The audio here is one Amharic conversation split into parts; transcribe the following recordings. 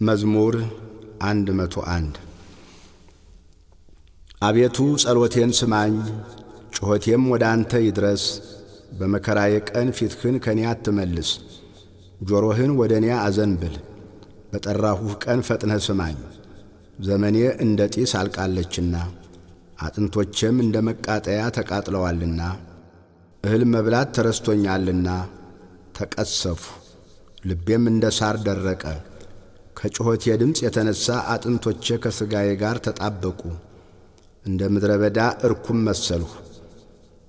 መዝሙር 101 አቤቱ ጸሎቴን ስማኝ፣ ጩኸቴም ወደ አንተ ይድረስ። በመከራዬ ቀን ፊትህን ከኔ አትመልስ። ጆሮህን ወደ እኔ አዘንብል፣ በጠራሁህ ቀን ፈጥነህ ስማኝ። ዘመኔ እንደ ጢስ አልቃለችና አጥንቶቼም እንደ መቃጠያ ተቃጥለዋልና። እህል መብላት ተረስቶኛልና ተቀሰፍሁ፣ ልቤም እንደ ሳር ደረቀ። ከጩኸቴ ድምፅ የተነሣ አጥንቶቼ ከሥጋዬ ጋር ተጣበቁ። እንደ ምድረ በዳ እርኩም መሰልሁ፣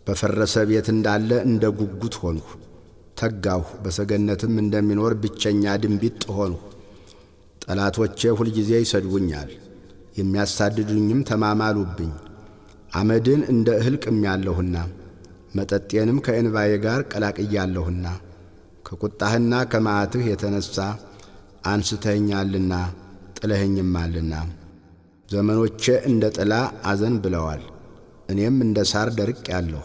በፈረሰ ቤት እንዳለ እንደ ጉጉት ሆንሁ። ተጋሁ፣ በሰገነትም እንደሚኖር ብቸኛ ድንቢጥ ሆንሁ። ጠላቶቼ ሁልጊዜ ይሰድቡኛል፣ የሚያሳድዱኝም ተማማሉብኝ። አመድን እንደ እህል ቅሜአለሁና መጠጤንም ከእንባዬ ጋር ቀላቅያለሁና። ከቁጣህና ከመዓትህ የተነሣ አንስተኸኛልና ጥለኸኝማልና። ዘመኖቼ እንደ ጥላ አዘንብለዋል፣ እኔም እንደ ሳር ደርቄአለሁ።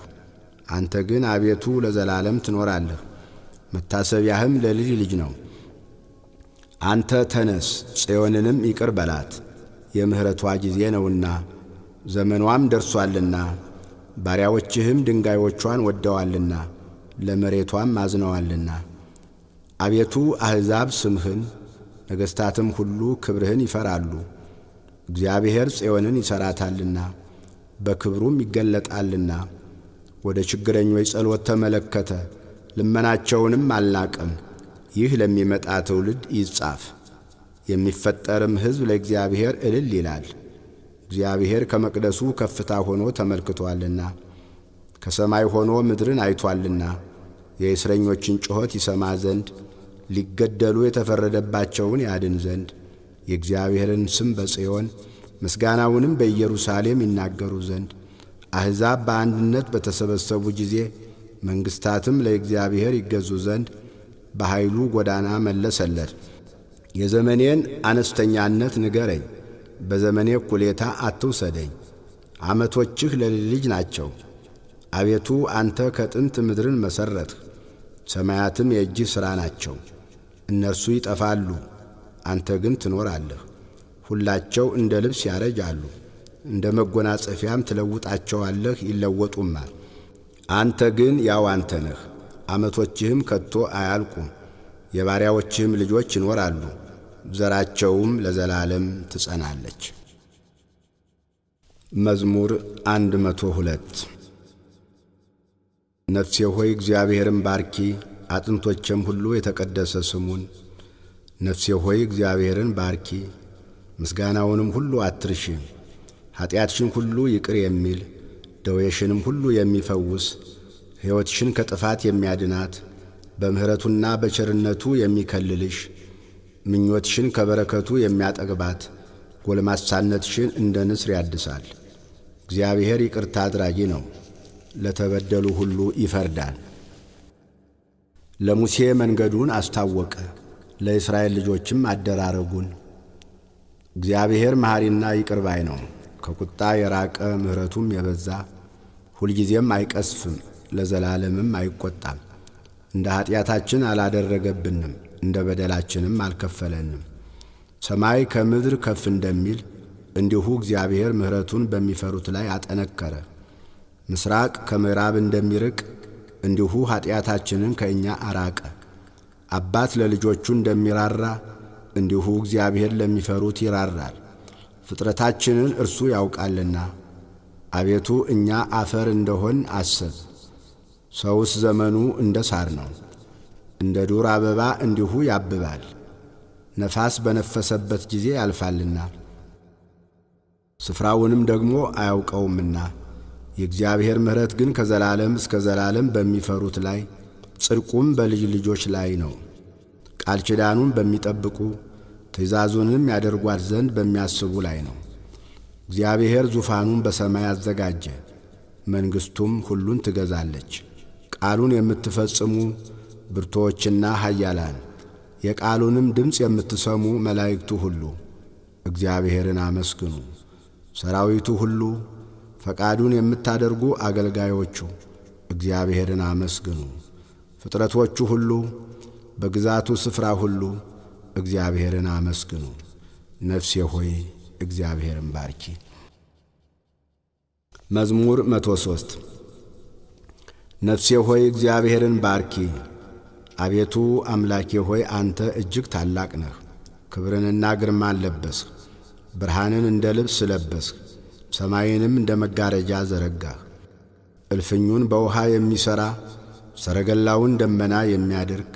አንተ ግን አቤቱ ለዘላለም ትኖራለህ፣ መታሰቢያህም ለልጅ ልጅ ነው። አንተ ተነስ፣ ጽዮንንም ይቅር በላት፣ የምሕረቷ ጊዜ ነውና ዘመኗም ደርሶአልና። ባሪያዎችህም ድንጋዮቿን ወድደዋልና ለመሬቷም አዝነዋልና። አቤቱ አሕዛብ ስምህን፣ ነገሥታትም ሁሉ ክብርህን ይፈራሉ። እግዚአብሔር ጽዮንን ይሠራታልና በክብሩም ይገለጣልና። ወደ ችግረኞች ጸሎት ተመለከተ፣ ልመናቸውንም አልናቀም። ይህ ለሚመጣ ትውልድ ይጻፍ። የሚፈጠርም ሕዝብ ለእግዚአብሔር እልል ይላል። እግዚአብሔር ከመቅደሱ ከፍታ ሆኖ ተመልክቶአልና ከሰማይ ሆኖ ምድርን አይቶአልና። የእስረኞችን ጩኸት ይሰማ ዘንድ፣ ሊገደሉ የተፈረደባቸውን ያድን ዘንድ፣ የእግዚአብሔርን ስም በጽዮን ምስጋናውንም በኢየሩሳሌም ይናገሩ ዘንድ። አሕዛብ በአንድነት በተሰበሰቡ ጊዜ መንግሥታትም ለእግዚአብሔር ይገዙ ዘንድ በኃይሉ ጎዳና መለሰለት። የዘመኔን አነስተኛነት ንገረኝ፣ በዘመኔ እኩሌታ አትውሰደኝ። ዓመቶችህ ለልጅ ልጅ ናቸው። አቤቱ አንተ ከጥንት ምድርን መሠረትህ፣ ሰማያትም የእጅህ ሥራ ናቸው። እነርሱ ይጠፋሉ፣ አንተ ግን ትኖራለህ። ሁላቸው እንደ ልብስ ያረጃሉ፣ እንደ መጎናጸፊያም ትለውጣቸዋለህ፣ ይለወጡማል። አንተ ግን ያው አንተ ነህ፣ ዓመቶችህም ከቶ አያልቁም። የባሪያዎችህም ልጆች ይኖራሉ፣ ዘራቸውም ለዘላለም ትጸናለች። መዝሙር 102 ነፍሴ ሆይ እግዚአብሔርን ባርኪ፣ አጥንቶቼም ሁሉ የተቀደሰ ስሙን። ነፍሴ ሆይ እግዚአብሔርን ባርኪ፣ ምስጋናውንም ሁሉ አትርሺ። ኀጢአትሽን ሁሉ ይቅር የሚል ደዌሽንም ሁሉ የሚፈውስ፣ ሕይወትሽን ከጥፋት የሚያድናት፣ በምሕረቱና በቸርነቱ የሚከልልሽ፣ ምኞትሽን ከበረከቱ የሚያጠግባት፣ ጎልማሳነትሽን እንደ ንስር ያድሳል። እግዚአብሔር ይቅርታ አድራጊ ነው፣ ለተበደሉ ሁሉ ይፈርዳል። ለሙሴ መንገዱን አስታወቀ፣ ለእስራኤል ልጆችም አደራረጉን። እግዚአብሔር መሐሪና ይቅር ባይ ነው፣ ከቁጣ የራቀ ምሕረቱም የበዛ፣ ሁልጊዜም አይቀስፍም፣ ለዘላለምም አይቈጣም። እንደ ኀጢአታችን አላደረገብንም፣ እንደ በደላችንም አልከፈለንም። ሰማይ ከምድር ከፍ እንደሚል እንዲሁ እግዚአብሔር ምሕረቱን በሚፈሩት ላይ አጠነከረ። ምሥራቅ ከምዕራብ እንደሚርቅ እንዲሁ ኀጢአታችንን ከእኛ አራቀ። አባት ለልጆቹ እንደሚራራ እንዲሁ እግዚአብሔር ለሚፈሩት ይራራል። ፍጥረታችንን እርሱ ያውቃልና አቤቱ እኛ አፈር እንደሆን አስብ። ሰውስ ዘመኑ እንደ ሳር ነው፣ እንደ ዱር አበባ እንዲሁ ያብባል። ነፋስ በነፈሰበት ጊዜ ያልፋልና ስፍራውንም ደግሞ አያውቀውምና። የእግዚአብሔር ምሕረት ግን ከዘላለም እስከ ዘላለም በሚፈሩት ላይ፣ ጽድቁም በልጅ ልጆች ላይ ነው። ቃል ኪዳኑን በሚጠብቁ ትእዛዙንም ያደርጓት ዘንድ በሚያስቡ ላይ ነው። እግዚአብሔር ዙፋኑን በሰማይ አዘጋጀ፣ መንግሥቱም ሁሉን ትገዛለች። ቃሉን የምትፈጽሙ ብርቱዎችና ኃያላን፣ የቃሉንም ድምፅ የምትሰሙ መላእክቱ ሁሉ እግዚአብሔርን አመስግኑ። ሰራዊቱ ሁሉ፣ ፈቃዱን የምታደርጉ አገልጋዮቹ እግዚአብሔርን አመስግኑ። ፍጥረቶቹ ሁሉ፣ በግዛቱ ስፍራ ሁሉ እግዚአብሔርን አመስግኑ። ነፍሴ ሆይ እግዚአብሔርን ባርኪ። መዝሙር 103 ነፍሴ ሆይ እግዚአብሔርን ባርኪ። አቤቱ አምላኬ ሆይ አንተ እጅግ ታላቅ ነህ። ክብርንና ግርማን ለበስህ። ብርሃንን እንደ ልብስ ለበስህ። ሰማይንም እንደ መጋረጃ ዘረጋህ። እልፍኙን በውሃ የሚሠራ ሰረገላውን ደመና የሚያደርግ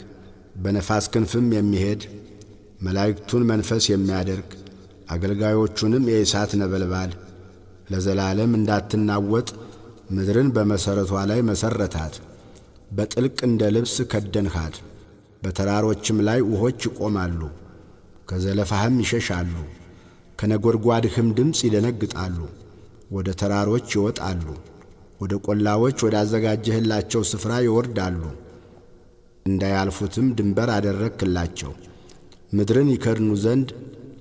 በነፋስ ክንፍም የሚሄድ መላእክቱን መንፈስ የሚያደርግ አገልጋዮቹንም የእሳት ነበልባል ለዘላለም እንዳትናወጥ ምድርን በመሠረቷ ላይ መሠረታት። በጥልቅ እንደ ልብስ ከደንሃት። በተራሮችም ላይ ውሆች ይቆማሉ፣ ከዘለፋህም ይሸሻሉ። ከነጐድጓድህም ድምፅ ይደነግጣሉ። ወደ ተራሮች ይወጣሉ፣ ወደ ቈላዎች ወዳዘጋጀህላቸው ስፍራ ይወርዳሉ። እንዳያልፉትም ድንበር አደረግክላቸው። ምድርን ይከድኑ ዘንድ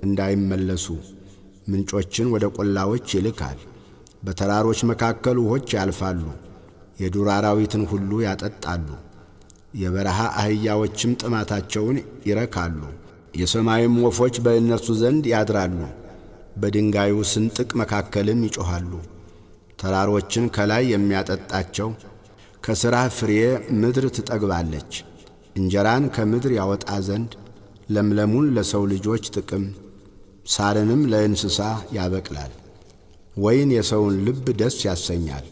እንዳይመለሱ ምንጮችን ወደ ቈላዎች ይልካል። በተራሮች መካከል ውሆች ያልፋሉ፣ የዱር አራዊትን ሁሉ ያጠጣሉ። የበረሃ አህያዎችም ጥማታቸውን ይረካሉ። የሰማይም ወፎች በእነርሱ ዘንድ ያድራሉ። በድንጋዩ ስንጥቅ መካከልም ይጮኻሉ። ተራሮችን ከላይ የሚያጠጣቸው ከሥራህ ፍሬ ምድር ትጠግባለች። እንጀራን ከምድር ያወጣ ዘንድ ለምለሙን ለሰው ልጆች ጥቅም ሳርንም ለእንስሳ ያበቅላል። ወይን የሰውን ልብ ደስ ያሰኛል፣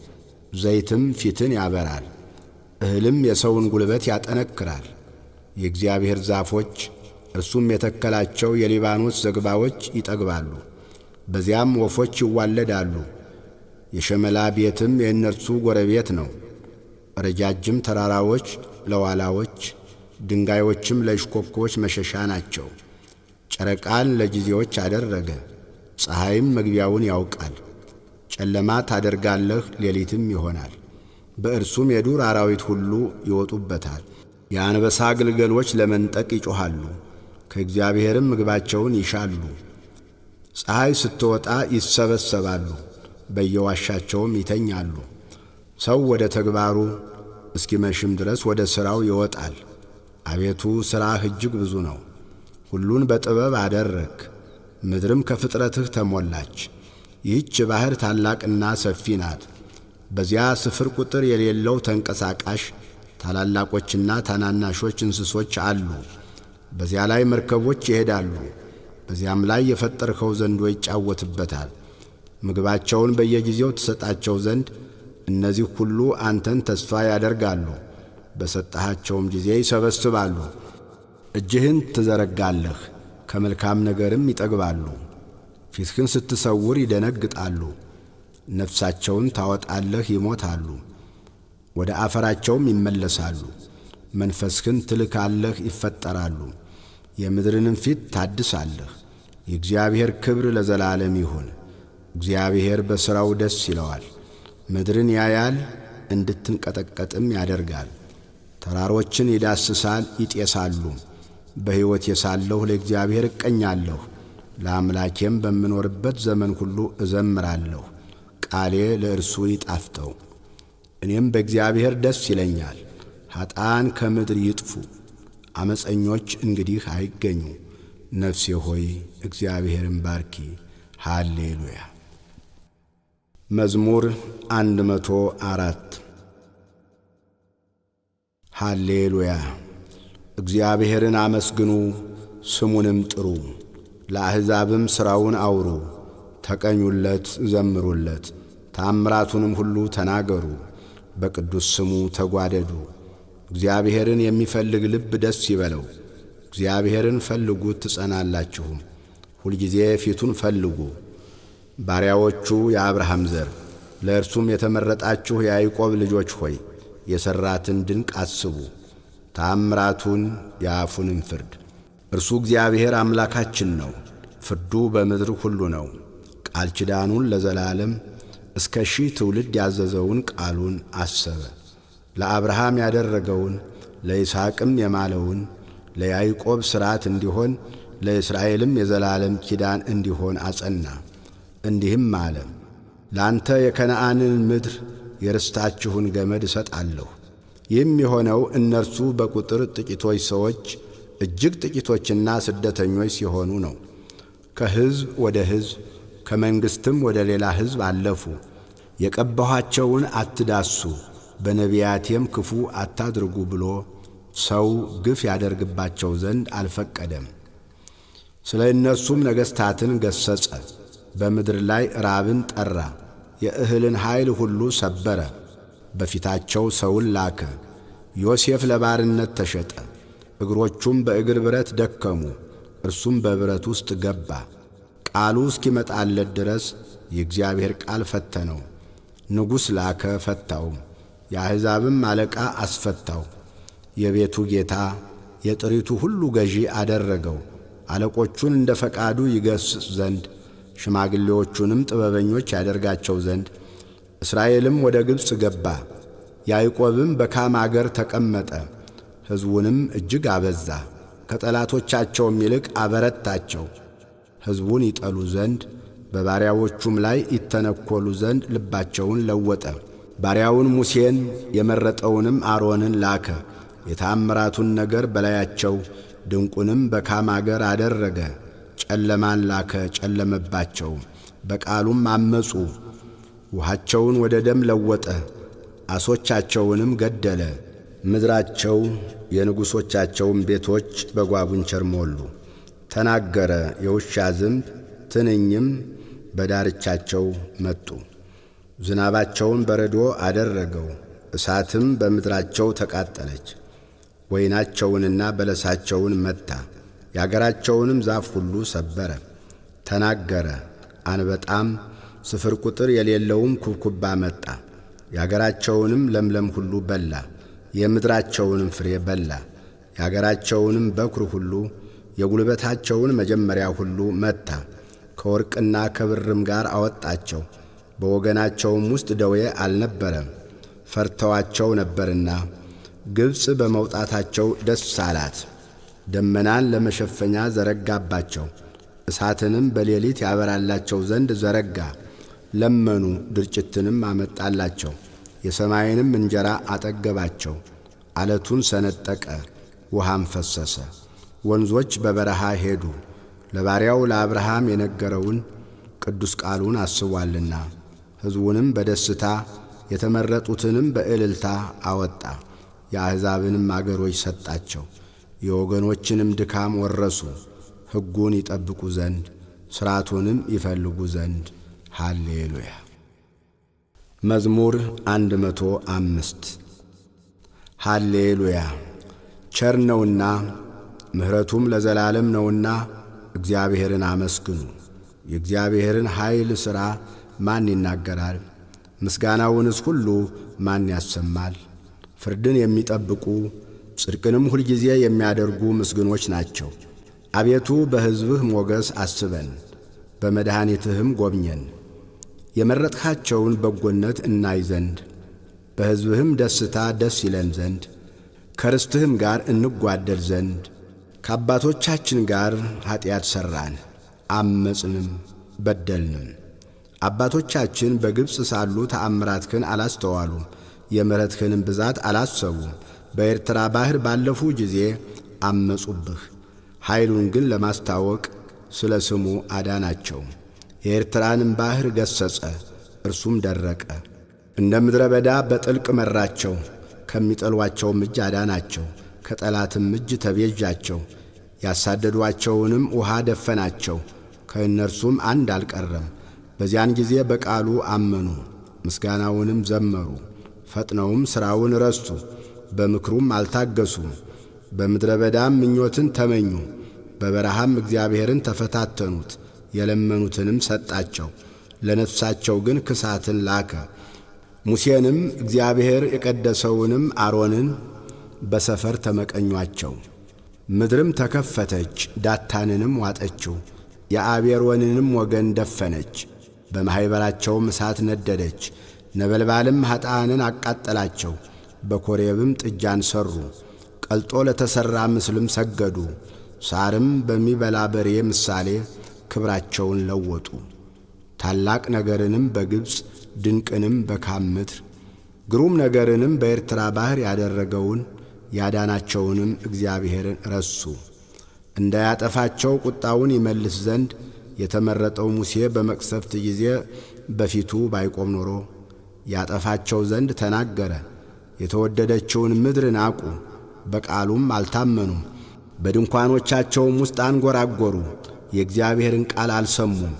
ዘይትም ፊትን ያበራል። እህልም የሰውን ጉልበት ያጠነክራል። የእግዚአብሔር ዛፎች እርሱም የተከላቸው የሊባኖስ ዝግባዎች ይጠግባሉ፣ በዚያም ወፎች ይዋለዳሉ። የሸመላ ቤትም የእነርሱ ጎረቤት ነው። ረጃጅም ተራራዎች ለዋላዎች፣ ድንጋዮችም ለእሽኮኮች መሸሻ ናቸው። ጨረቃን ለጊዜዎች አደረገ፣ ፀሐይም መግቢያውን ያውቃል። ጨለማ ታደርጋለህ፣ ሌሊትም ይሆናል። በእርሱም የዱር አራዊት ሁሉ ይወጡበታል። የአንበሳ ግልገሎች ለመንጠቅ ይጮኻሉ፣ ከእግዚአብሔርም ምግባቸውን ይሻሉ። ፀሐይ ስትወጣ ይሰበሰባሉ፣ በየዋሻቸውም ይተኛሉ። ሰው ወደ ተግባሩ እስኪመሽም ድረስ ወደ ሥራው ይወጣል። አቤቱ ሥራህ እጅግ ብዙ ነው፣ ሁሉን በጥበብ አደረግ። ምድርም ከፍጥረትህ ተሞላች። ይህች ባሕር ታላቅና ሰፊ ናት። በዚያ ስፍር ቁጥር የሌለው ተንቀሳቃሽ ታላላቆችና ታናናሾች እንስሶች አሉ። በዚያ ላይ መርከቦች ይሄዳሉ። በዚያም ላይ የፈጠርኸው ዘንዶ ይጫወትበታል። ምግባቸውን በየጊዜው ትሰጣቸው ዘንድ እነዚህ ሁሉ አንተን ተስፋ ያደርጋሉ። በሰጠሃቸውም ጊዜ ይሰበስባሉ። እጅህን ትዘረጋለህ፣ ከመልካም ነገርም ይጠግባሉ። ፊትህን ስትሰውር ይደነግጣሉ። ነፍሳቸውን ታወጣለህ፣ ይሞታሉ፣ ወደ አፈራቸውም ይመለሳሉ። መንፈስህን ትልካለህ፣ ይፈጠራሉ። የምድርንም ፊት ታድሳለህ። የእግዚአብሔር ክብር ለዘላለም ይሁን። እግዚአብሔር በሥራው ደስ ይለዋል። ምድርን ያያል፣ እንድትንቀጠቀጥም ያደርጋል። ተራሮችን ይዳስሳል፣ ይጤሳሉ። በሕይወቴ ሳለሁ ለእግዚአብሔር እቀኛለሁ፣ ለአምላኬም በምኖርበት ዘመን ሁሉ እዘምራለሁ። ቃሌ ለእርሱ ይጣፍጠው፣ እኔም በእግዚአብሔር ደስ ይለኛል። ኀጥኣን ከምድር ይጥፉ፣ ዓመፀኞች እንግዲህ አይገኙ። ነፍሴ ሆይ እግዚአብሔርን ባርኪ። ሃሌሉያ። መዝሙር 104 ሃሌሉያ። እግዚአብሔርን አመስግኑ፣ ስሙንም ጥሩ። ለአሕዛብም ሥራውን አውሩ፣ ተቀኙለት፣ ዘምሩለት። ተአምራቱንም ሁሉ ተናገሩ፣ በቅዱስ ስሙ ተጓደዱ። እግዚአብሔርን የሚፈልግ ልብ ደስ ይበለው። እግዚአብሔርን ፈልጉት ትጸናላችሁም። ሁልጊዜ ፊቱን ፈልጉ። ባሪያዎቹ የአብርሃም ዘር ለእርሱም የተመረጣችሁ የያዕቆብ ልጆች ሆይ የሠራትን ድንቅ አስቡ፣ ተአምራቱን የአፉንም ፍርድ። እርሱ እግዚአብሔር አምላካችን ነው፣ ፍርዱ በምድር ሁሉ ነው። ቃል ኪዳኑን ለዘላለም እስከ 1000 ትውልድ ያዘዘውን ቃሉን አሰበ። ለአብርሃም ያደረገውን ለይስሐቅም የማለውን ለያዕቆብ ሥርዓት እንዲሆን ለእስራኤልም የዘላለም ኪዳን እንዲሆን አጸና። እንዲህም አለ፣ ላንተ የከነዓንን ምድር የርስታችሁን ገመድ እሰጣለሁ። ይህም የሆነው እነርሱ በቁጥር ጥቂቶች ሰዎች እጅግ ጥቂቶችና ስደተኞች ሲሆኑ ነው። ከሕዝብ ወደ ሕዝብ ከመንግሥትም ወደ ሌላ ሕዝብ አለፉ። የቀባኋቸውን አትዳሱ፣ በነቢያቴም ክፉ አታድርጉ ብሎ ሰው ግፍ ያደርግባቸው ዘንድ አልፈቀደም። ስለ እነሱም ነገሥታትን ገሠጸ። በምድር ላይ ራብን ጠራ፣ የእህልን ኃይል ሁሉ ሰበረ። በፊታቸው ሰውን ላከ። ዮሴፍ ለባርነት ተሸጠ፣ እግሮቹም በእግር ብረት ደከሙ። እርሱም በብረት ውስጥ ገባ። ቃሉ እስኪመጣለት ድረስ የእግዚአብሔር ቃል ፈተነው። ንጉሥ ላከ፣ ፈታውም። የአሕዛብም አለቃ አስፈታው። የቤቱ ጌታ የጥሪቱ ሁሉ ገዢ አደረገው። አለቆቹን እንደ ፈቃዱ ይገሥጽ ዘንድ ሽማግሌዎቹንም ጥበበኞች ያደርጋቸው ዘንድ። እስራኤልም ወደ ግብፅ ገባ። ያዕቆብም በካም አገር ተቀመጠ። ሕዝቡንም እጅግ አበዛ፣ ከጠላቶቻቸውም ይልቅ አበረታቸው። ሕዝቡን ይጠሉ ዘንድ በባሪያዎቹም ላይ ይተነኰሉ ዘንድ ልባቸውን ለወጠ። ባሪያውን ሙሴን የመረጠውንም አሮንን ላከ። የተአምራቱን ነገር በላያቸው ድንቁንም በካም አገር አደረገ። ጨለማን ላከ፣ ጨለመባቸው፣ በቃሉም አመፁ። ውሃቸውን ወደ ደም ለወጠ፣ ዓሦቻቸውንም ገደለ። ምድራቸው የንጉሶቻቸውም ቤቶች በጓጉንቸር ሞሉ። ተናገረ፣ የውሻ ዝንብ ትንኝም በዳርቻቸው መጡ። ዝናባቸውን በረዶ አደረገው፣ እሳትም በምድራቸው ተቃጠለች። ወይናቸውንና በለሳቸውን መታ፣ የአገራቸውንም ዛፍ ሁሉ ሰበረ። ተናገረ፣ አንበጣም ስፍር ቁጥር የሌለውም ኩብኩባ መጣ። የአገራቸውንም ለምለም ሁሉ በላ፣ የምድራቸውንም ፍሬ በላ። የአገራቸውንም በኵር ሁሉ የጉልበታቸውን መጀመሪያ ሁሉ መታ። ከወርቅና ከብርም ጋር አወጣቸው። በወገናቸውም ውስጥ ደዌ አልነበረም፣ ፈርተዋቸው ነበርና። ግብፅ በመውጣታቸው ደስ አላት። ደመናን ለመሸፈኛ ዘረጋባቸው፣ እሳትንም በሌሊት ያበራላቸው ዘንድ ዘረጋ። ለመኑ፣ ድርጭትንም አመጣላቸው፣ የሰማይንም እንጀራ አጠገባቸው። ዓለቱን ሰነጠቀ፣ ውሃም ፈሰሰ። ወንዞች በበረሃ ሄዱ፣ ለባሪያው ለአብርሃም የነገረውን ቅዱስ ቃሉን አስቧልና። ሕዝቡንም በደስታ የተመረጡትንም በእልልታ አወጣ። የአሕዛብንም አገሮች ሰጣቸው፣ የወገኖችንም ድካም ወረሱ። ሕጉን ይጠብቁ ዘንድ ሥርዓቱንም ይፈልጉ ዘንድ። ሃሌሉያ። መዝሙር 105 ሃሌሉያ። ቸር ነውና ምሕረቱም ለዘላለም ነውና እግዚአብሔርን አመስግኑ። የእግዚአብሔርን ኃይል ሥራ ማን ይናገራል? ምስጋናውንስ ሁሉ ማን ያሰማል? ፍርድን የሚጠብቁ ጽድቅንም ሁልጊዜ የሚያደርጉ ምስጉኖች ናቸው። አቤቱ በሕዝብህ ሞገስ አስበን፣ በመድኃኒትህም ጎብኘን። የመረጥካቸውን በጎነት እናይ ዘንድ በሕዝብህም ደስታ ደስ ይለን ዘንድ ከርስትህም ጋር እንጓደል ዘንድ። ከአባቶቻችን ጋር ኀጢአት ሠራን፣ አመፅንም በደልንም። አባቶቻችን በግብፅ ሳሉ ተአምራትህን አላስተዋሉም፣ የምሕረትህንም ብዛት አላሰቡም። በኤርትራ ባሕር ባለፉ ጊዜ አመፁብህ፣ ኃይሉን ግን ለማስታወቅ ስለ ስሙ አዳናቸው። የኤርትራንም ባሕር ገሠጸ፣ እርሱም ደረቀ። እንደ ምድረ በዳ በጥልቅ መራቸው፣ ከሚጠሏቸውም እጅ አዳናቸው። ከጠላትም እጅ ተቤዣቸው፣ ያሳደዷቸውንም ውሃ ደፈናቸው። ከእነርሱም አንድ አልቀረም። በዚያን ጊዜ በቃሉ አመኑ፣ ምስጋናውንም ዘመሩ። ፈጥነውም ሥራውን ረሱ፣ በምክሩም አልታገሱም። በምድረ በዳም ምኞትን ተመኙ፣ በበረሃም እግዚአብሔርን ተፈታተኑት። የለመኑትንም ሰጣቸው፣ ለነፍሳቸው ግን ክሳትን ላከ። ሙሴንም እግዚአብሔር የቀደሰውንም አሮንን በሰፈር ተመቀኟቸው። ምድርም ተከፈተች፣ ዳታንንም ዋጠችው፣ የአቤሮንንም ወገን ደፈነች። በማኅበራቸውም እሳት ነደደች፣ ነበልባልም ኀጥኣንን አቃጠላቸው። በኮሬብም ጥጃን ሠሩ፣ ቀልጦ ለተሠራ ምስልም ሰገዱ። ሳርም በሚበላ በሬ ምሳሌ ክብራቸውን ለወጡ። ታላቅ ነገርንም በግብፅ ድንቅንም በካም ምድር ግሩም ነገርንም በኤርትራ ባሕር ያደረገውን ያዳናቸውንም እግዚአብሔርን ረሱ። እንዳያጠፋቸው ቁጣውን ይመልስ ዘንድ የተመረጠው ሙሴ በመቅሰፍት ጊዜ በፊቱ ባይቆም ኖሮ ያጠፋቸው ዘንድ ተናገረ። የተወደደችውን ምድር ናቁ፣ በቃሉም አልታመኑም። በድንኳኖቻቸውም ውስጥ አንጐራጐሩ፣ የእግዚአብሔርን ቃል አልሰሙም።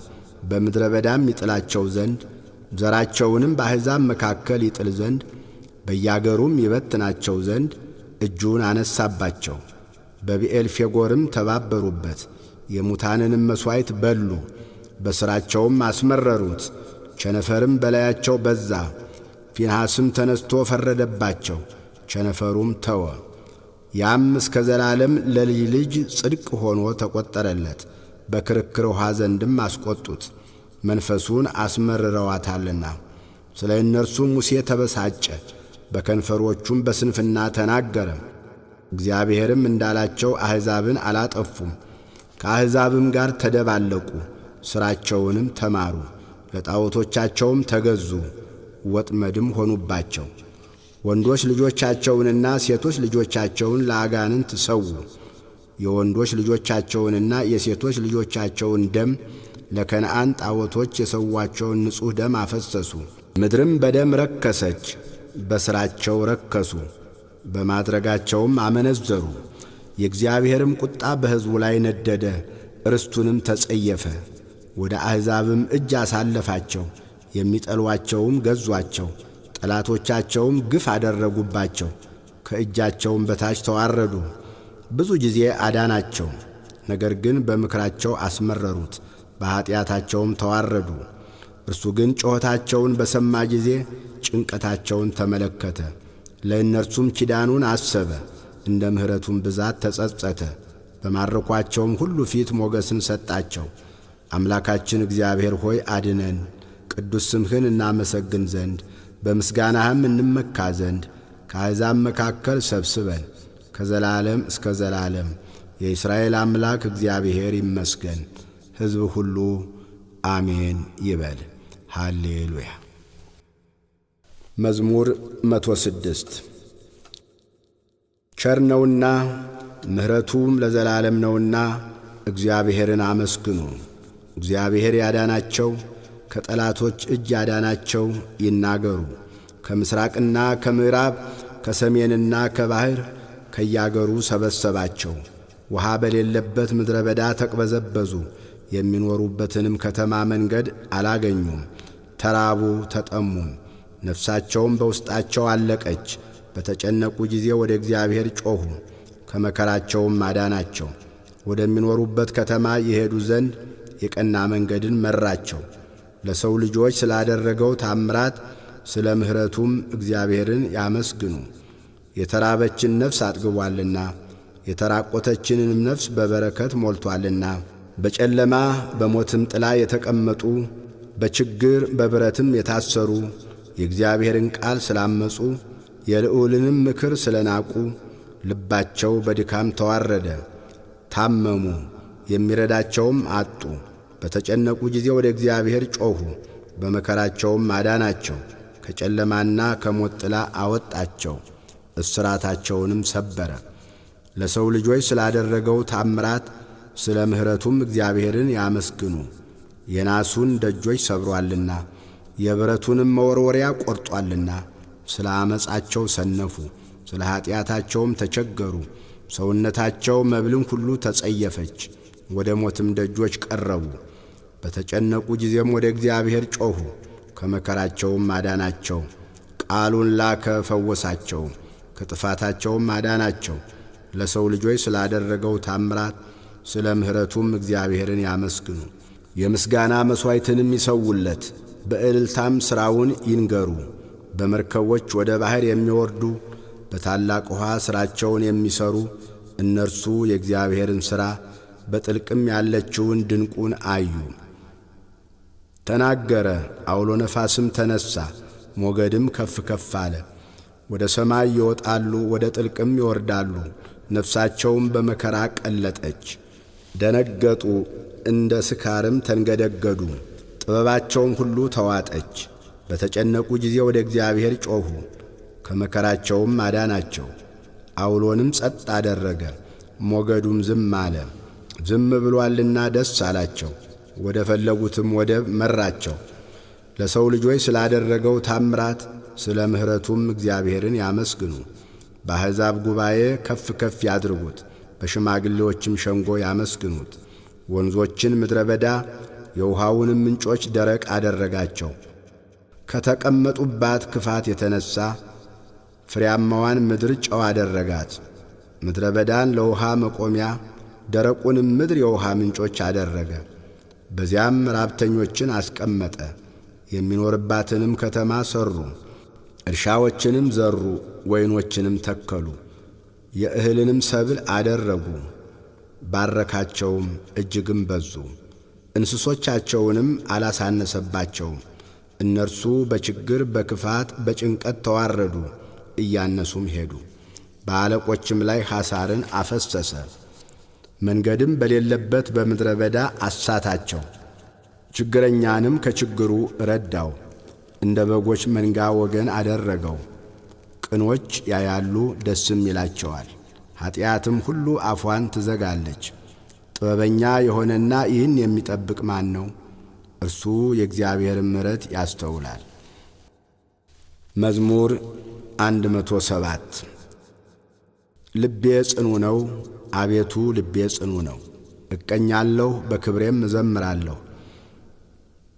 በምድረ በዳም ይጥላቸው ዘንድ ዘራቸውንም በአሕዛብ መካከል ይጥል ዘንድ በያገሩም ይበትናቸው ዘንድ እጁን አነሳባቸው። በብዔልፌጎርም ተባበሩበት፣ የሙታንንም መሥዋዕት በሉ፣ በሥራቸውም አስመረሩት። ቸነፈርም በላያቸው በዛ። ፊንሐስም ተነስቶ ፈረደባቸው፣ ቸነፈሩም ተወ። ያም እስከ ዘላለም ለልጅ ልጅ ጽድቅ ሆኖ ተቈጠረለት። በክርክር ውኃ ዘንድም አስቈጡት፣ መንፈሱን አስመርረዋታልና። ስለ እነርሱም ሙሴ ተበሳጨ፣ በከንፈሮቹም በስንፍና ተናገረ። እግዚአብሔርም እንዳላቸው አሕዛብን አላጠፉም፣ ከአሕዛብም ጋር ተደባለቁ፣ ሥራቸውንም ተማሩ፣ ለጣዖቶቻቸውም ተገዙ፣ ወጥመድም ሆኑባቸው። ወንዶች ልጆቻቸውንና ሴቶች ልጆቻቸውን ለአጋንንት ሰዉ፣ የወንዶች ልጆቻቸውንና የሴቶች ልጆቻቸውን ደም ለከነዓን ጣዖቶች የሰዋቸውን ንጹሕ ደም አፈሰሱ። ምድርም በደም ረከሰች፣ በሥራቸው ረከሱ፣ በማድረጋቸውም አመነዘሩ። የእግዚአብሔርም ቁጣ በሕዝቡ ላይ ነደደ፣ ርስቱንም ተጸየፈ። ወደ አሕዛብም እጅ አሳለፋቸው፣ የሚጠሏቸውም ገዟቸው። ጠላቶቻቸውም ግፍ አደረጉባቸው፣ ከእጃቸውም በታች ተዋረዱ። ብዙ ጊዜ አዳናቸው፣ ነገር ግን በምክራቸው አስመረሩት፣ በኀጢአታቸውም ተዋረዱ። እርሱ ግን ጩኸታቸውን በሰማ ጊዜ ጭንቀታቸውን ተመለከተ፣ ለእነርሱም ኪዳኑን አሰበ። እንደ ምሕረቱም ብዛት ተጸጸተ፣ በማረኳቸውም ሁሉ ፊት ሞገስን ሰጣቸው። አምላካችን እግዚአብሔር ሆይ አድነን፣ ቅዱስ ስምህን እናመሰግን ዘንድ በምስጋናህም እንመካ ዘንድ ከአሕዛብ መካከል ሰብስበን ከዘላለም እስከ ዘላለም። የእስራኤል አምላክ እግዚአብሔር ይመስገን። ሕዝብ ሁሉ አሜን ይበል። ሃሌሉያ። መዝሙር 106 ቸር ነውና ምሕረቱም ለዘላለም ነውና እግዚአብሔርን አመስግኑ። እግዚአብሔር ያዳናቸው ከጠላቶች እጅ ያዳናቸው ይናገሩ። ከምሥራቅና ከምዕራብ ከሰሜንና ከባሕር ከያገሩ ሰበሰባቸው። ውሃ በሌለበት ምድረ በዳ ተቅበዘበዙ፣ የሚኖሩበትንም ከተማ መንገድ አላገኙም። ተራቡ ተጠሙም፣ ነፍሳቸውም በውስጣቸው አለቀች። በተጨነቁ ጊዜ ወደ እግዚአብሔር ጮኹ፣ ከመከራቸውም አዳናቸው። ወደሚኖሩበት ከተማ ይሄዱ ዘንድ የቀና መንገድን መራቸው። ለሰው ልጆች ስላደረገው ታምራት ስለ ምሕረቱም እግዚአብሔርን ያመስግኑ። የተራበችን ነፍስ አጥግቧልና የተራቆተችንንም ነፍስ በበረከት ሞልቶአልና። በጨለማ በሞትም ጥላ የተቀመጡ በችግር በብረትም የታሰሩ የእግዚአብሔርን ቃል ስላመፁ የልዑልንም ምክር ስለናቁ ልባቸው በድካም ተዋረደ፣ ታመሙ፣ የሚረዳቸውም አጡ። በተጨነቁ ጊዜ ወደ እግዚአብሔር ጮኹ፣ በመከራቸውም አዳናቸው። ከጨለማና ከሞት ጥላ አወጣቸው፣ እስራታቸውንም ሰበረ። ለሰው ልጆች ስላደረገው ታምራት ስለ ምሕረቱም እግዚአብሔርን ያመስግኑ። የናሱን ደጆች ሰብሮአልና የብረቱንም መወርወሪያ ቈርጦአልና። ስለ ዓመፃቸው ሰነፉ፣ ስለ ኀጢአታቸውም ተቸገሩ። ሰውነታቸው መብልን ሁሉ ተጸየፈች፣ ወደ ሞትም ደጆች ቀረቡ። በተጨነቁ ጊዜም ወደ እግዚአብሔር ጮኹ፣ ከመከራቸውም አዳናቸው። ቃሉን ላከ ፈወሳቸው፣ ከጥፋታቸውም አዳናቸው። ለሰው ልጆች ስላደረገው ታምራት ስለ ምሕረቱም እግዚአብሔርን ያመስግኑ። የምስጋና መሥዋዕትንም ይሰውለት፣ በእልልታም ሥራውን ይንገሩ። በመርከቦች ወደ ባሕር የሚወርዱ በታላቅ ውኃ ሥራቸውን የሚሠሩ እነርሱ የእግዚአብሔርን ሥራ በጥልቅም ያለችውን ድንቁን አዩ። ተናገረ፣ አውሎ ነፋስም ተነሣ፣ ሞገድም ከፍ ከፍ አለ። ወደ ሰማይ ይወጣሉ፣ ወደ ጥልቅም ይወርዳሉ። ነፍሳቸውም በመከራ ቀለጠች። ደነገጡ፣ እንደ ስካርም ተንገደገዱ። ጥበባቸውም ሁሉ ተዋጠች። በተጨነቁ ጊዜ ወደ እግዚአብሔር ጮኹ፣ ከመከራቸውም አዳናቸው። አውሎንም ጸጥ አደረገ፣ ሞገዱም ዝም አለ። ዝም ብሎአልና ደስ አላቸው። ወደ ፈለጉትም ወደብ መራቸው። ለሰው ልጆች ስላደረገው ታምራት ስለ ምሕረቱም እግዚአብሔርን ያመስግኑ። በአሕዛብ ጉባኤ ከፍ ከፍ ያድርጉት፣ በሽማግሌዎችም ሸንጎ ያመስግኑት። ወንዞችን ምድረ በዳ የውሃውንም ምንጮች ደረቅ አደረጋቸው። ከተቀመጡባት ክፋት የተነሣ ፍሬያማዋን ምድር ጨው አደረጋት። ምድረ በዳን ለውሃ መቆሚያ ደረቁንም ምድር የውሃ ምንጮች አደረገ። በዚያም ራብተኞችን አስቀመጠ። የሚኖርባትንም ከተማ ሠሩ፣ እርሻዎችንም ዘሩ፣ ወይኖችንም ተከሉ፣ የእህልንም ሰብል አደረጉ። ባረካቸውም፣ እጅግም በዙ። እንስሶቻቸውንም አላሳነሰባቸውም። እነርሱ በችግር በክፋት በጭንቀት ተዋረዱ፣ እያነሱም ሄዱ። በአለቆችም ላይ ሐሳርን አፈሰሰ። መንገድም በሌለበት በምድረ በዳ አሳታቸው። ችግረኛንም ከችግሩ ረዳው፣ እንደ በጎች መንጋ ወገን አደረገው። ቅኖች ያያሉ ደስም ይላቸዋል፣ ኀጢአትም ሁሉ አፏን ትዘጋለች። ጥበበኛ የሆነና ይህን የሚጠብቅ ማን ነው? እርሱ የእግዚአብሔርን ምሕረት ያስተውላል። መዝሙር 107 ልቤ ጽኑ ነው፣ አቤቱ ልቤ ጽኑ ነው። እቀኛለሁ፣ በክብሬም እዘምራለሁ።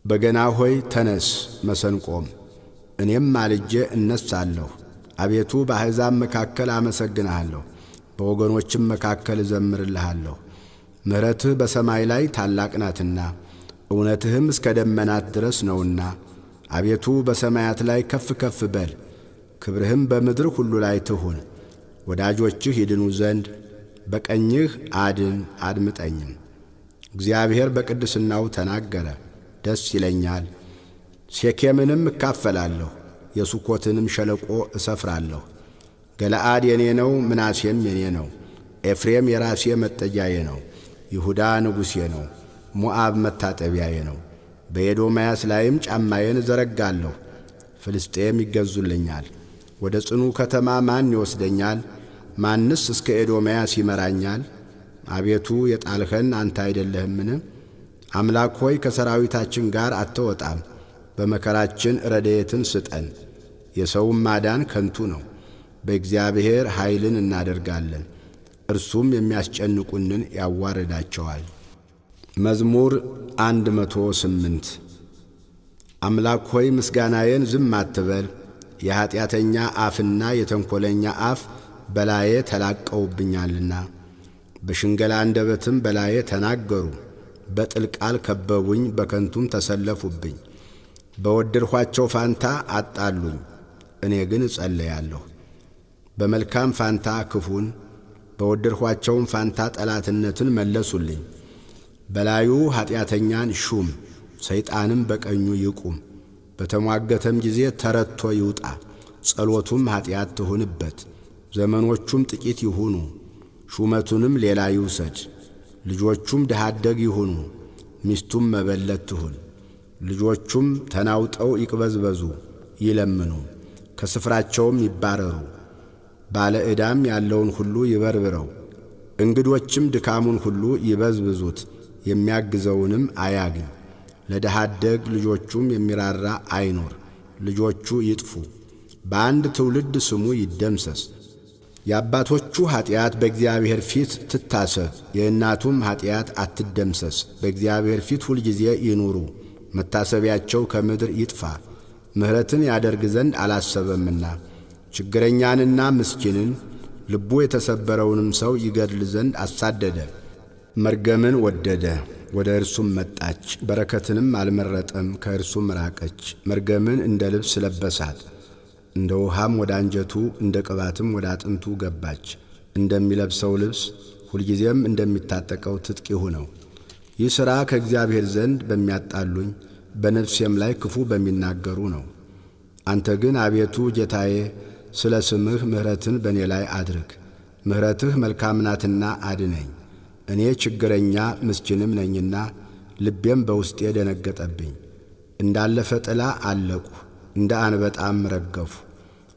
በገና ሆይ ተነስ፣ መሰንቆም፣ እኔም ማልጄ እነሳለሁ። አቤቱ በአሕዛብ መካከል አመሰግንሃለሁ፣ በወገኖችም መካከል እዘምርልሃለሁ። ምሕረትህ በሰማይ ላይ ታላቅ ናትና እውነትህም እስከ ደመናት ድረስ ነውና። አቤቱ በሰማያት ላይ ከፍ ከፍ በል፣ ክብርህም በምድር ሁሉ ላይ ትሁን። ወዳጆችህ ይድኑ ዘንድ በቀኝህ አድን፣ አድምጠኝም። እግዚአብሔር በቅድስናው ተናገረ፣ ደስ ይለኛል። ሴኬምንም እካፈላለሁ፣ የሱኮትንም ሸለቆ እሰፍራለሁ። ገለዓድ የኔ ነው፣ ምናሴም የኔ ነው። ኤፍሬም የራሴ መጠጊያዬ ነው፣ ይሁዳ ንጉሴ ነው፣ ሞዓብ መታጠቢያዬ ነው። በኤዶምያስ ላይም ጫማዬን እዘረጋለሁ። ፍልስጤም ይገዙልኛል። ወደ ጽኑ ከተማ ማን ይወስደኛል? ማንስ እስከ ኤዶምያስ ይመራኛል? አቤቱ የጣልኸን አንተ አይደለህምን? አምላክ ሆይ ከሰራዊታችን ጋር አትወጣም። በመከራችን ረድኤትን ስጠን። የሰውም ማዳን ከንቱ ነው። በእግዚአብሔር ኃይልን እናደርጋለን፣ እርሱም የሚያስጨንቁንን ያዋርዳቸዋል። መዝሙር 108 አምላክ ሆይ ምስጋናዬን ዝም አትበል። የኀጢአተኛ አፍና የተንኰለኛ አፍ በላዬ ተላቀውብኛልና፣ በሽንገላ አንደበትም በላዬ ተናገሩ። በጥል ቃል ከበቡኝ፣ በከንቱም ተሰለፉብኝ። በወደድኋቸው ፋንታ አጣሉኝ፣ እኔ ግን እጸለያለሁ። በመልካም ፋንታ ክፉን፣ በወደድኋቸውም ፋንታ ጠላትነትን መለሱልኝ። በላዩ ኀጢአተኛን ሹም፣ ሰይጣንም በቀኙ ይቁም። በተሟገተም ጊዜ ተረትቶ ይውጣ፣ ጸሎቱም ኀጢአት ትሁንበት። ዘመኖቹም ጥቂት ይሁኑ፣ ሹመቱንም ሌላ ይውሰድ። ልጆቹም ድሃ አደግ ይሁኑ፣ ሚስቱም መበለት ትሁን። ልጆቹም ተናውጠው ይቅበዝበዙ፣ ይለምኑ፣ ከስፍራቸውም ይባረሩ። ባለ ዕዳም ያለውን ሁሉ ይበርብረው፣ እንግዶችም ድካሙን ሁሉ ይበዝብዙት፣ የሚያግዘውንም አያግኝ። ለድሃ አደግ ልጆቹም የሚራራ አይኖር፣ ልጆቹ ይጥፉ። በአንድ ትውልድ ስሙ ይደምሰስ። የአባቶቹ ኀጢአት በእግዚአብሔር ፊት ትታሰብ፣ የእናቱም ኀጢአት አትደምሰስ። በእግዚአብሔር ፊት ሁልጊዜ ይኑሩ፣ መታሰቢያቸው ከምድር ይጥፋ። ምሕረትን ያደርግ ዘንድ አላሰበምና፣ ችግረኛንና ምስኪንን ልቡ የተሰበረውንም ሰው ይገድል ዘንድ አሳደደ። መርገምን ወደደ፣ ወደ እርሱም መጣች፣ በረከትንም አልመረጠም፣ ከእርሱም ራቀች። መርገምን እንደ ልብስ ለበሳት፣ እንደ ውሃም ወደ አንጀቱ እንደ ቅባትም ወደ አጥንቱ ገባች። እንደሚለብሰው ልብስ ሁልጊዜም እንደሚታጠቀው ትጥቅ ይሁነው። ይህ ሥራ ከእግዚአብሔር ዘንድ በሚያጣሉኝ በነፍሴም ላይ ክፉ በሚናገሩ ነው። አንተ ግን አቤቱ ጌታዬ ስለ ስምህ ምሕረትን በእኔ ላይ አድርግ። ምሕረትህ መልካም ናትና አድነኝ። እኔ ችግረኛ ምስኪንም ነኝና ልቤም በውስጤ ደነገጠብኝ። እንዳለፈ ጥላ አለቁ፣ እንደ አንበጣም ረገፉ።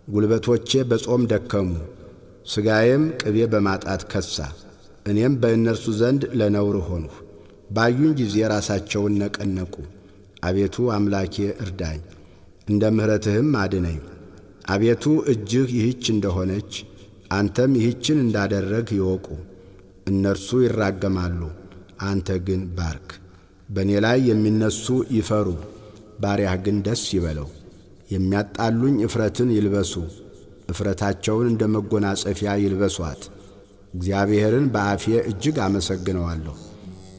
ጉልበቶቼ በጾም ደከሙ፣ ሥጋዬም ቅቤ በማጣት ከሳ። እኔም በእነርሱ ዘንድ ለነውር ሆንሁ። ባዩኝ ጊዜ ራሳቸውን ነቀነቁ። አቤቱ አምላኬ እርዳኝ፣ እንደ ምሕረትህም አድነኝ። አቤቱ እጅህ ይህች እንደሆነች አንተም ይህችን እንዳደረግህ ይወቁ። እነርሱ ይራገማሉ፣ አንተ ግን ባርክ። በእኔ ላይ የሚነሱ ይፈሩ፣ ባሪያህ ግን ደስ ይበለው። የሚያጣሉኝ እፍረትን ይልበሱ፣ እፍረታቸውን እንደ መጎናጸፊያ ይልበሷት። እግዚአብሔርን በአፌ እጅግ አመሰግነዋለሁ፣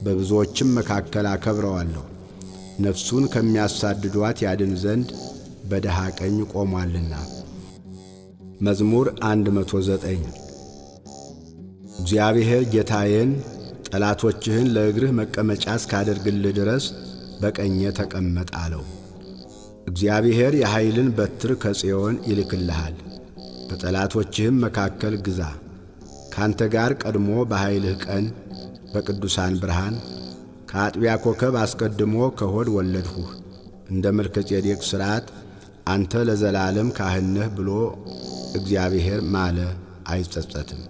በብዙዎችም መካከል አከብረዋለሁ። ነፍሱን ከሚያሳድዷት ያድን ዘንድ በድሃ ቀኝ ቆሟልና። መዝሙር 109 እግዚአብሔር ጌታዬን ጠላቶችህን ለእግርህ መቀመጫ እስካደርግልህ ድረስ በቀኜ ተቀመጥ አለው። እግዚአብሔር የኃይልን በትር ከጽዮን ይልክልሃል፣ በጠላቶችህም መካከል ግዛ። ካንተ ጋር ቀድሞ በኃይልህ ቀን በቅዱሳን ብርሃን ከአጥቢያ ኮከብ አስቀድሞ ከሆድ ወለድሁህ። እንደ መልከ ጼዴቅ ሥርዓት አንተ ለዘላለም ካህን ነህ ብሎ እግዚአብሔር ማለ፣ አይጸጸትም።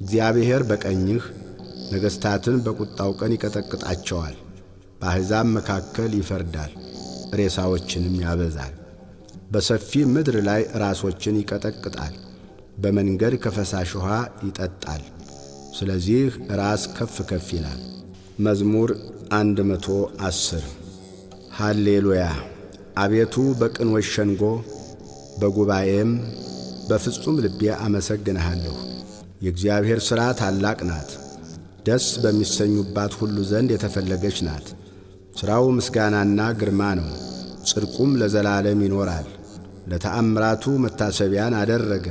እግዚአብሔር በቀኝህ ነገሥታትን በቁጣው ቀን ይቀጠቅጣቸዋል። በአሕዛብ መካከል ይፈርዳል፣ ሬሳዎችንም ያበዛል። በሰፊ ምድር ላይ ራሶችን ይቀጠቅጣል፣ በመንገድ ከፈሳሽ ውሃ ይጠጣል። ስለዚህ ራስ ከፍ ከፍ ይላል። መዝሙር 110 ሃሌሉያ። አቤቱ በቅኖች ሸንጎ በጉባኤም በፍጹም ልቤ አመሰግንሃለሁ። የእግዚአብሔር ሥራ ታላቅ ናት፣ ደስ በሚሰኙባት ሁሉ ዘንድ የተፈለገች ናት። ሥራው ምስጋናና ግርማ ነው፣ ጽድቁም ለዘላለም ይኖራል። ለተአምራቱ መታሰቢያን አደረገ።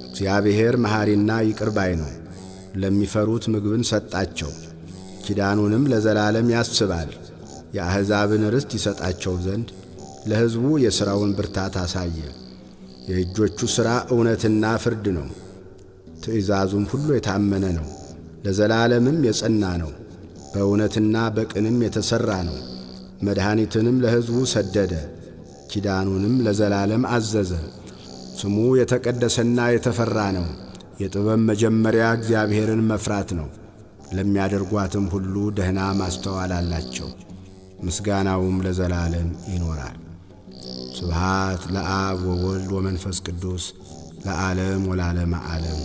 እግዚአብሔር መሐሪና ይቅር ባይ ነው፣ ለሚፈሩት ምግብን ሰጣቸው። ኪዳኑንም ለዘላለም ያስባል። የአሕዛብን ርስት ይሰጣቸው ዘንድ ለሕዝቡ የሥራውን ብርታት አሳየ። የእጆቹ ሥራ እውነትና ፍርድ ነው፣ ትእዛዙም ሁሉ የታመነ ነው፣ ለዘላለምም የጸና ነው። በእውነትና በቅንም የተሠራ ነው። መድኃኒትንም ለሕዝቡ ሰደደ፣ ኪዳኑንም ለዘላለም አዘዘ። ስሙ የተቀደሰና የተፈራ ነው። የጥበብ መጀመሪያ እግዚአብሔርን መፍራት ነው። ለሚያደርጓትም ሁሉ ደህና ማስተዋል አላቸው። ምስጋናውም ለዘላለም ይኖራል። ስብሃት ለአብ ወወልድ ወመንፈስ ቅዱስ ለዓለም ወላለመ ዓለም።